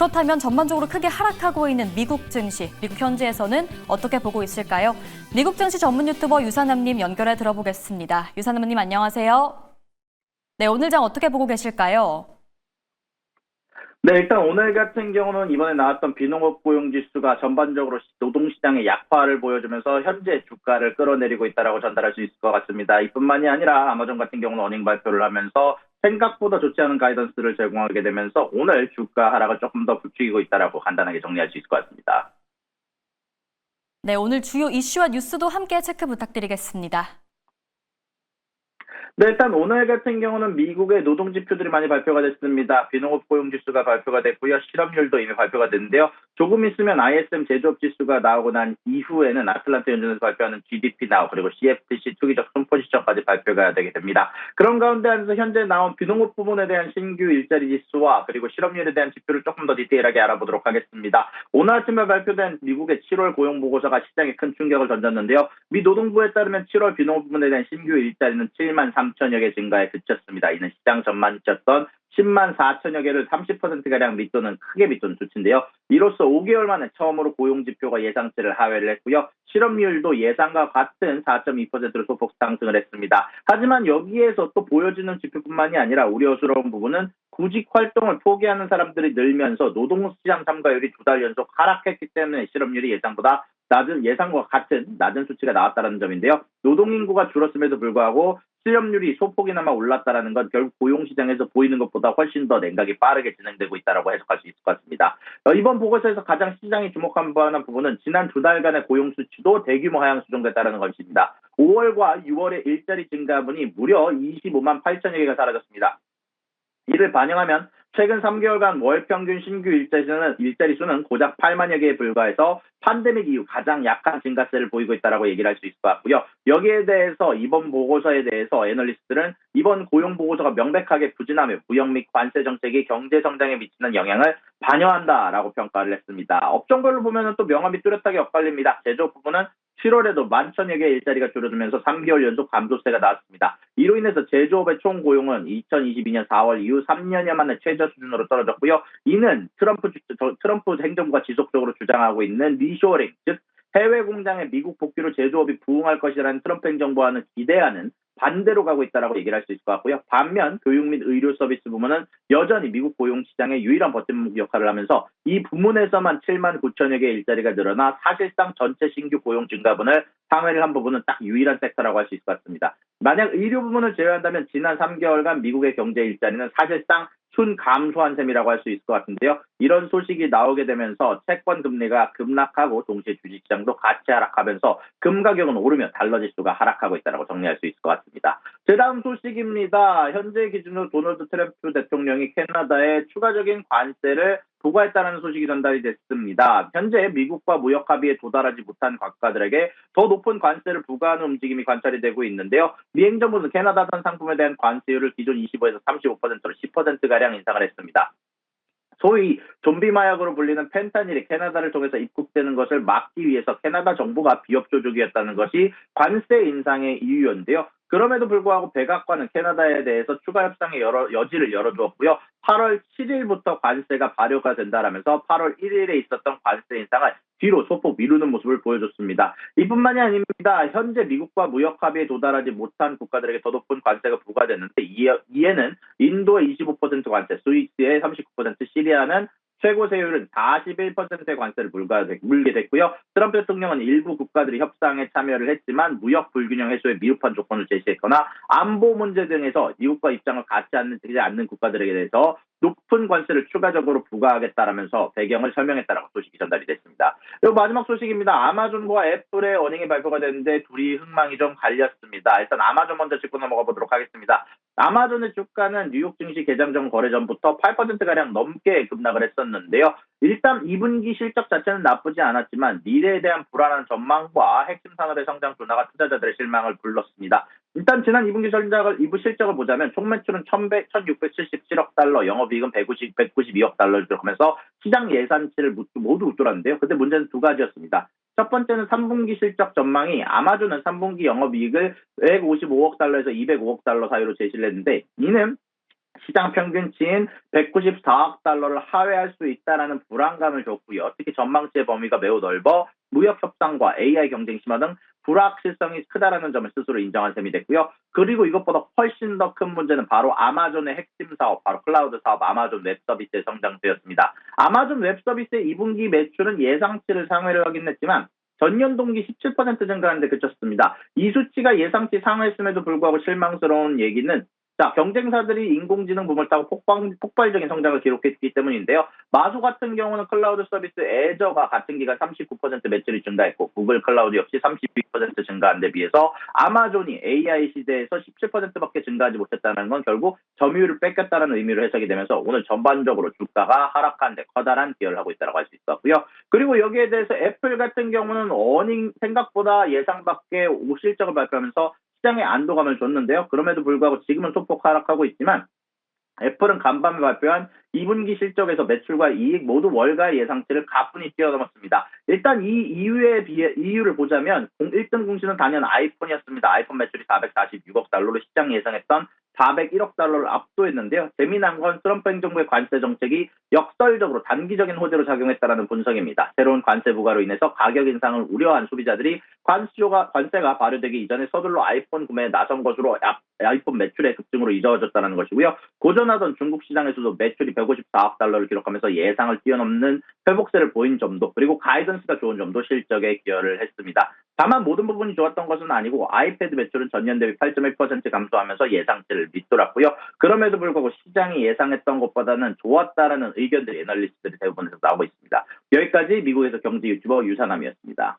그렇다면 전반적으로 크게 하락하고 있는 미국 증시, 미국 현지에서는 어떻게 보고 있을까요? 미국 증시 전문 유튜버 유산남님 연결해 들어보겠습니다. 유산남님 안녕하세요. 네, 오늘 장 어떻게 보고 계실까요? 네, 일단 오늘 같은 경우는 이번에 나왔던 비농업 고용지수가 전반적으로 노동시장의 약화를 보여주면서 현재 주가를 끌어내리고 있다고 전달할 수 있을 것 같습니다. 이뿐만이 아니라 아마존 같은 경우는 어닝 발표를 하면서 생각보다 좋지 않은 가이던스를 제공하게 되면서 오늘 주가 하락을 조금 더 부추기고 있다고 간단하게 정리할 수 있을 것 같습니다. 네, 오늘 주요 이슈와 뉴스도 함께 체크 부탁드리겠습니다. 네, 일단 오늘 같은 경우는 미국의 노동 지표들이 많이 발표가 됐습니다. 비농업 고용 지수가 발표가 됐고요. 실업률도 이미 발표가 됐는데요. 조금 있으면 ISM 제조업 지수가 나오고 난 이후에는 아틀란타 연준에서 발표하는 GDP 나우 그리고 CFTC 투기적 순포 시점까지 발표가 되게 됩니다. 그런 가운데 안에서 현재 나온 비농업 부분에 대한 신규 일자리 지수와 그리고 실업률에 대한 지표를 조금 더 디테일하게 알아보도록 하겠습니다. 오늘 아침에 발표된 미국의 7월 고용 보고서가 시장에 큰 충격을 던졌는데요. 미 노동부에 따르면 7월 비농업 부분에 대한 신규 일자리는 7만 3천여 개 증가에 그쳤습니다. 이는 시장 전망이 쳤던 10만 4천여 개를 30%가량 밑도는 크게 밑도는 수치인데요. 이로써 5개월 만에 처음으로 고용지표가 예상치를 하회를 했고요. 실업률도 예상과 같은 4.2%로 소폭 상승을 했습니다. 하지만 여기에서 또 보여지는 지표뿐만이 아니라 우려스러운 부분은 구직 활동을 포기하는 사람들이 늘면서 노동시장 참가율이 2달 연속 하락했기 때문에 실업률이 예상과 같은 낮은 수치가 나왔다는 점인데요. 노동인구가 줄었음에도 불구하고 실업률이 소폭이나마 올랐다는 건 결국 고용시장에서 보이는 것보다 훨씬 더 냉각이 빠르게 진행되고 있다고 해석할 수 있을 것 같습니다. 이번 보고서에서 가장 시장이 주목한 부분은 지난 2달간의 고용 수치도 대규모 하향 수정됐다는 것입니다. 5월과 6월의 일자리 증가분이 무려 25만 8천여 개가 사라졌습니다. 이를 반영하면 최근 3개월간 월 평균 신규 일자리 수는 고작 8만여 개에 불과해서 팬데믹 이후 가장 약한 증가세를 보이고 있다고 얘기를 할 수 있을 것 같고요. 여기에 대해서 이번 보고서에 대해서 애널리스트들은 이번 고용 보고서가 명백하게 부진하며 무역 및 관세 정책이 경제 성장에 미치는 영향을 반영한다라고 평가를 했습니다. 업종별로 보면 또 명암이 뚜렷하게 엇갈립니다. 제조업 부분은 7월에도 11,000여 개의 일자리가 줄어들면서 3개월 연속 감소세가 나왔습니다. 이로 인해서 제조업의 총 고용은 2022년 4월 이후 3년여 만에 최저 수준으로 떨어졌고요. 이는 트럼프 행정부가 지속적으로 주장하고 있는 리쇼어링, 즉 해외 공장의 미국 복귀로 제조업이 부흥할 것이라는 트럼프 행정부와는 기대하는 반대로 가고 있다고 얘기를 할 수 있을 것 같고요. 반면 교육 및 의료 서비스 부문은 여전히 미국 고용 시장의 유일한 버팀목 역할을 하면서 이 부문에서만 7만 9천여 개의 일자리가 늘어나 사실상 전체 신규 고용 증가분을 상회를 한 부분은 딱 유일한 섹터라고 할 수 있을 것 같습니다. 만약 의료 부문을 제외한다면 지난 3개월간 미국의 경제 일자리는 사실상 순 감소한 셈이라고 할 수 있을 것 같은데요. 이런 소식이 나오게 되면서 채권 금리가 급락하고 동시에 주식시장도 같이 하락하면서 금 가격은 오르며 달러 지수가 하락하고 있다고 정리할 수 있을 것 같습니다. 제 다음 소식입니다. 현재 기준으로 도널드 트럼프 대통령이 캐나다에 추가적인 관세를 부과했다는 소식이 전달이 됐습니다. 현재 미국과 무역 합의에 도달하지 못한 국가들에게 더 높은 관세를 부과하는 움직임이 관찰이 되고 있는데요. 미 행정부는 캐나다산 상품에 대한 관세율을 기존 25에서 35%로 10%가량 인상을 했습니다. 소위 좀비 마약으로 불리는 펜타닐이 캐나다를 통해서 입국되는 것을 막기 위해서 캐나다 정부가 비협 조직이었다는 것이 관세 인상의 이유였는데요. 그럼에도 불구하고 백악관은 캐나다에 대해서 추가 협상의 여지를 열어두었고요. 8월 7일부터 관세가 발효가 된다라면서 8월 1일에 있었던 관세 인상을 뒤로 소폭 미루는 모습을 보여줬습니다. 이뿐만이 아닙니다. 현재 미국과 무역 합의에 도달하지 못한 국가들에게 더 높은 관세가 부과됐는데 이에는 인도의 25% 관세, 스위스의 39%, 시리아는 최고 세율은 41%의 관세를 물게 됐고요. 트럼프 대통령은 일부 국가들이 협상에 참여를 했지만 무역 불균형 해소에 미흡한 조건을 제시했거나 안보 문제 등에서 미국과 입장을 같이 않는 국가들에게 대해서 높은 관세를 추가적으로 부과하겠다라면서 배경을 설명했다라고 소식이 전달이 됐습니다. 그리고 마지막 소식입니다. 아마존과 애플의 어닝이 발표가 됐는데 둘이 흥망이 좀 갈렸습니다. 일단 아마존 먼저 짚고 넘어가 보도록 하겠습니다. 아마존의 주가는 뉴욕 증시 개장 전 거래 전부터 8%가량 넘게 급락을 했었는데요. 일단 2분기 실적 자체는 나쁘지 않았지만 미래에 대한 불안한 전망과 핵심 산업의 성장 둔화가 투자자들의 실망을 불렀습니다. 일단 지난 2분기 실적을 보자면 총 매출은 1,677억 달러, 영업이익은 192억 달러를 기록하면서 시장 예상치를 모두 웃돌았는데요. 근데 문제는 두 가지였습니다. 첫 번째는 3분기 실적 전망이 아마존은 3분기 영업이익을 155억 달러에서 205억 달러 사이로 제시를 했는데 이는 시장 평균치인 194억 달러를 하회할 수 있다는 불안감을 줬고요. 특히 전망치의 범위가 매우 넓어 무역 협상과 AI 경쟁 심화 등 불확실성이 크다라는 점을 스스로 인정한 셈이 됐고요. 그리고 이것보다 훨씬 더 큰 문제는 바로 아마존의 핵심 사업, 바로 클라우드 사업 아마존 웹 서비스의 성장세였습니다. 아마존 웹 서비스의 2분기 매출은 예상치를 상회를 하긴 했지만 전년 동기 17% 증가하는 데 그쳤습니다. 이 수치가 예상치 상회했음에도 불구하고 실망스러운 얘기는 경쟁사들이 인공지능 붐을 타고 폭발적인 성장을 기록했기 때문인데요. 마소 같은 경우는 클라우드 서비스 애저가 같은 기간 39% 매출이 증가했고 구글 클라우드 역시 32% 증가한 데 비해서 아마존이 AI 시대에서 17%밖에 증가하지 못했다는 건 결국 점유율을 뺏겼다는 의미로 해석이 되면서 오늘 전반적으로 주가가 하락한 데 커다란 기여를 하고 있다고 할 수 있었고요. 그리고 여기에 대해서 애플 같은 경우는 어닝 생각보다 예상 밖의 실적을 발표하면서 시장에 안도감을 줬는데요. 그럼에도 불구하고 지금은 소폭 하락하고 있지만 애플은 간밤에 발표한 2분기 실적에서 매출과 이익 모두 월가 예상치를 가뿐히 뛰어넘었습니다. 일단 이 이유를 보자면 1등 공신은 단연 아이폰이었습니다. 아이폰 매출이 446억 달러로 시장 예상했던 401억 달러를 압도했는데요. 재미난 건 트럼프 행정부의 관세 정책이 역설적으로 단기적인 호재로 작용했다는 분석입니다. 새로운 관세 부과로 인해서 가격 인상을 우려한 소비자들이 관세가 발효되기 이전에 서둘러 아이폰 구매에 나선 것으로 아이폰 매출의 급증으로 이어졌다는 것이고요. 고전하던 중국 시장에서도 매출이 154억 달러를 기록하면서 예상을 뛰어넘는 회복세를 보인 점도, 그리고 가이던스가 좋은 점도 실적에 기여를 했습니다. 다만 모든 부분이 좋았던 것은 아니고 아이패드 매출은 전년 대비 8.1% 감소하면서 예상치를 밑돌았고요. 그럼에도 불구하고 시장이 예상했던 것보다는 좋았다라는 의견들이 애널리스트들이 대부분에서 나오고 있습니다. 여기까지 미국에서 경제 유튜버 유산함이었습니다.